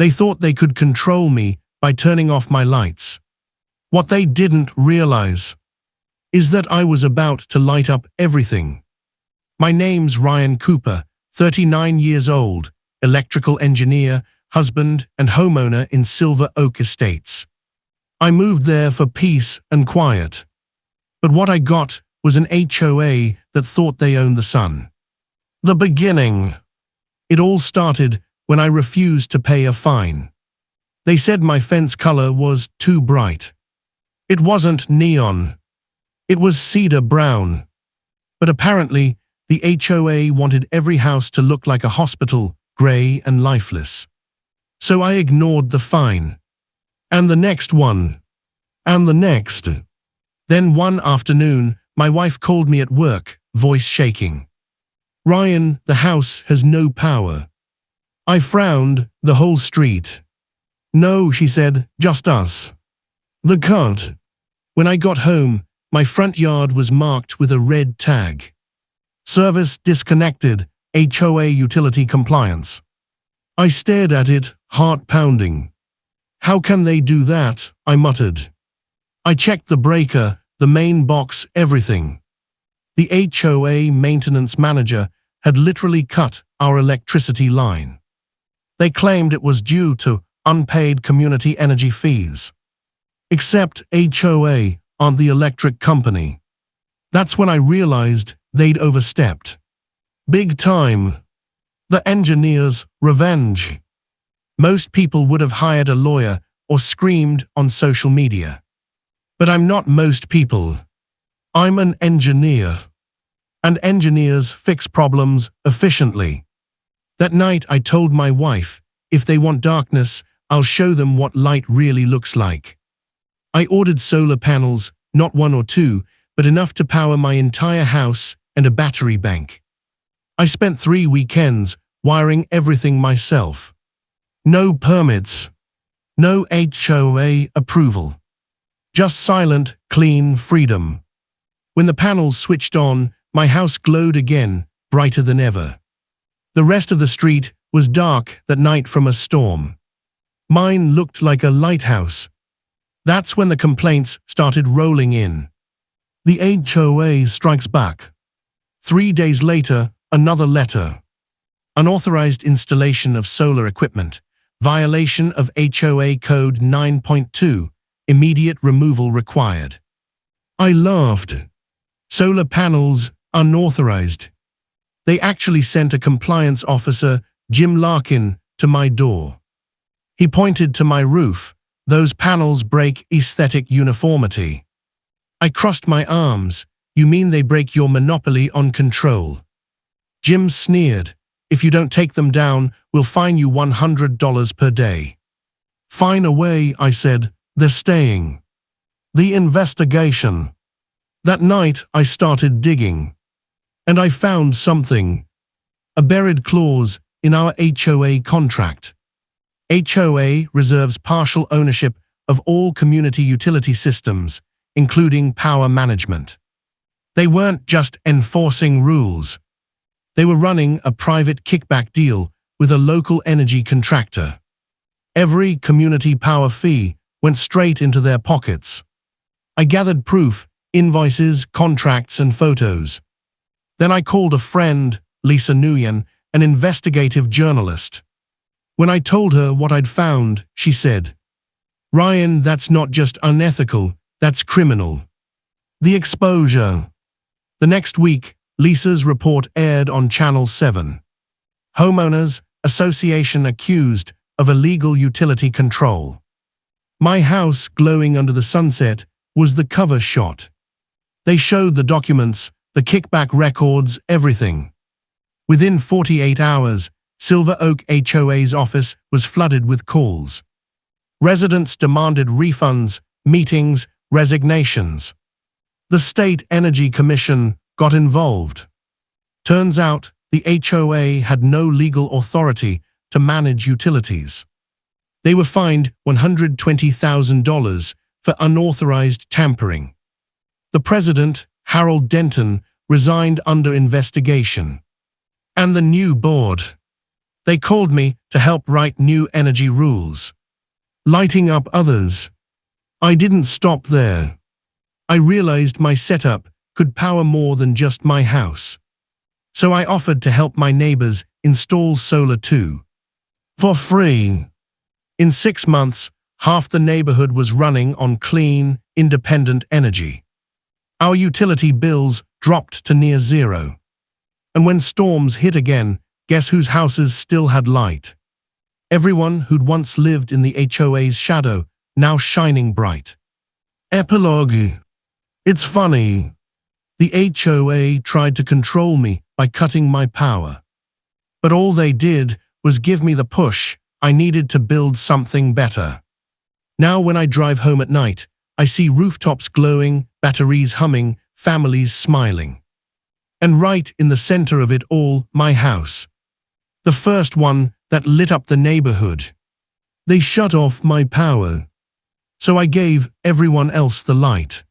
They thought they could control me by turning off my lights. What they didn't realize is that I was about to light up everything. My name's Ryan Cooper, 39 years old, electrical engineer, husband and homeowner in Silver Oak Estates. I moved there for peace and quiet. But what I got was an HOA that thought they owned the sun. The beginning. It all started when I refused to pay a fine. They said my fence color was too bright. It wasn't neon. It was cedar brown. But apparently, the HOA wanted every house to look like a hospital, gray and lifeless. So I ignored the fine. And the next one. And the next. Then one afternoon, my wife called me at work, voice shaking. "Ryan, the house has no power." I frowned. "The whole street?" "No," she said, "just us." The cut. When I got home, my front yard was marked with a red tag. Service disconnected, HOA utility compliance. I stared at it, heart pounding. "How can they do that?" I muttered. I checked the breaker, the main box, everything. The HOA maintenance manager had literally cut our electricity line. They claimed it was due to unpaid community energy fees. Except HOA aren't the electric company. That's when I realized they'd overstepped. Big time. The engineer's revenge. Most people would have hired a lawyer or screamed on social media. But I'm not most people. I'm an engineer. And engineers fix problems efficiently. That night I told my wife, if they want darkness, I'll show them what light really looks like. I ordered solar panels, not one or two, but enough to power my entire house and a battery bank. I spent 3 weekends wiring everything myself. No permits. No HOA approval. Just silent, clean freedom. When the panels switched on, my house glowed again, brighter than ever. The rest of the street was dark that night from a storm. Mine looked like a lighthouse. That's when the complaints started rolling in. The HOA strikes back. 3 days later, another letter. Unauthorized installation of solar equipment. Violation of HOA Code 9.2. Immediate removal required. I laughed. Solar panels, unauthorized. They actually sent a compliance officer, Jim Larkin, to my door. He pointed to my roof. "Those panels break aesthetic uniformity." I crossed my arms. "You mean they break your monopoly on control?" Jim sneered. "If you don't take them down, we'll fine you $100 per day." "Fine away," I said. "They're staying." The investigation. That night I started digging. And I found something. A buried clause in our HOA contract. HOA reserves partial ownership of all community utility systems, including power management. They weren't just enforcing rules. They were running a private kickback deal with a local energy contractor. Every community power fee went straight into their pockets. I gathered proof, invoices, contracts, and photos. Then I called a friend, Lisa Nguyen, an investigative journalist. When I told her what I'd found, she said, "Ryan, that's not just unethical, that's criminal." The exposure. The next week, Lisa's report aired on Channel 7. Homeowners Association accused of illegal utility control. My house glowing under the sunset was the cover shot. They showed the documents, the kickback records, everything. Within 48 hours, Silver Oak HOA's office was flooded with calls. Residents demanded refunds, meetings, resignations. The State Energy Commission got involved. Turns out, the HOA had no legal authority to manage utilities. They were fined $120,000 for unauthorized tampering. The president, Harold Denton, resigned under investigation. And the new board. They called me to help write new energy rules, lighting up others. I didn't stop there. I realized my setup could power more than just my house. So I offered to help my neighbors install solar too, for free. In 6 months, half the neighborhood was running on clean, independent energy. Our utility bills dropped to near zero. And when storms hit again, guess whose houses still had light? Everyone who'd once lived in the HOA's shadow, now shining bright. Epilogue. It's funny. The HOA tried to control me by cutting my power. But all they did was give me the push I needed to build something better. Now when I drive home at night, I see rooftops glowing, batteries humming, families smiling. And right in the center of it all, my house. The first one that lit up the neighborhood. They shut off my power. So I gave everyone else the light.